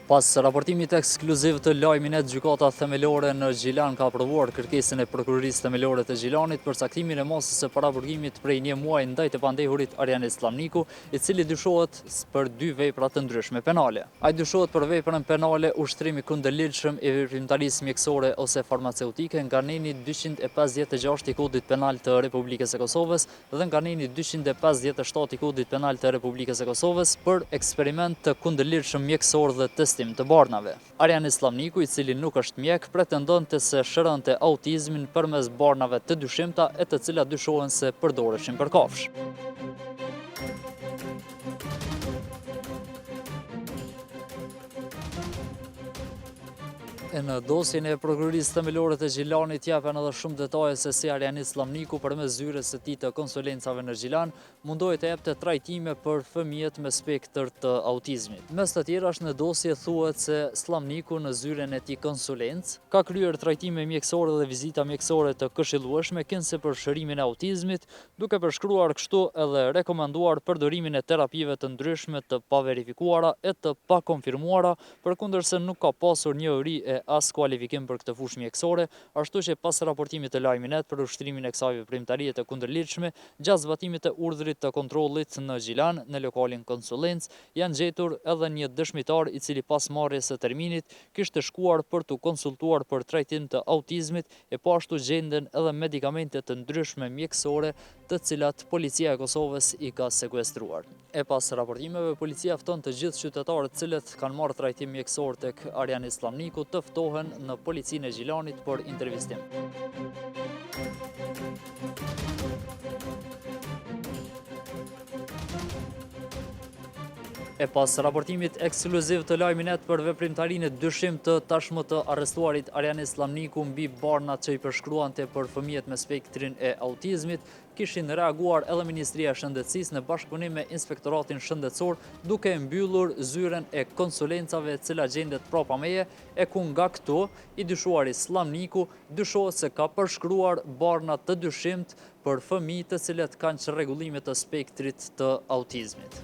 Pas raportimit ekskluziv të lajminet, gjykata themelore në Gjilan ka aprovuar kërkesën e prokurorisë themelore të Gjilanit për caktimin e masës së paraburgimit prej 1 muaji ndaj të pandehurit Arjan Islamniku, i cili dyshohet për 2 vepra të ndryshme penale. Ai dyshohet për veprën penale ushtrimi kundërligjshëm i veprimtarisë mjekësore ose farmaceutike nga neni 256 i Kodit Penal të Republikës së Kosovës dhe nga neni 257 i Kodit Penal të Republikës së Kosovës për eksperiment të kundërligjshëm mjekësor dhe testim të barnave. Arjan Islamniku, i cili nuk është mjek, pretendonte se shëronte autizmin përmes barnave të dyshimta e të cilat dyshohen se përdoreshin për kafshë. Në dosjen e prokurorisë themelore të Gjilanit japen edhe shumë detaje se si Arjan Islamniku përmes zyres së tij të konsulencave në Gjilan mundohej të jepte trajtime për fëmijët me spektër të autizmit. Mes të tjerash në dosje thuhet se Islamniku në zyren e tij konsulenc ka kryer trajtime mjekësore dhe vizita mjekësore të këshillueshme kinse për shërimin e autizmit, duke përshkruar kështu edhe rekomanduar përdorimin e terapive të ndryshme të paverifikuara e të pakonfirmuara, përkundërse nuk ka pasur njohuri e as kualifikim për këtë fushë mjekësore, ashtu që pas raportimit të lajminet për ushtrimin e kësaj veprimtarie të kundërligjshme, gjatë zbatimit të urdhrit të kontrollit në Gjilan, në lokalin konsulencë, janë gjetur edhe një dëshmitar i cili pas marrjes së terminit kishte shkuar për të konsultuar për trajtim të autizmit, e po ashtu gjenden edhe medikamente të ndryshme mjekësore, të cilat policia e Kosovës i ka sekuestruar. E pas raportimeve, policia fton të gjithë qytetarët cilët kanë marrë trajtim mjekësor tek Arjan Islamniku të ftohen në policinë e Gjilanit për intervistim. E pas raportimit ekskluziv të lajminet për veprimtarinë e dyshim të tashmë të arrestuarit Arjan Islamniku mbi barnat që i përshkruante për fëmijët me spektrin e autizmit, kishin reaguar edhe Ministria e Shëndetësisë në bashkëpunim me Inspektoratin Shëndetësor, duke mbyllur zyren e konsulencave e cila gjendet prapa meje, e ku nga këto i dyshuar Islamniku dyshohet se ka përshkruar barnat të dyshimt për fëmijë të cilët kanë çrregullime të spektrit të autizmit.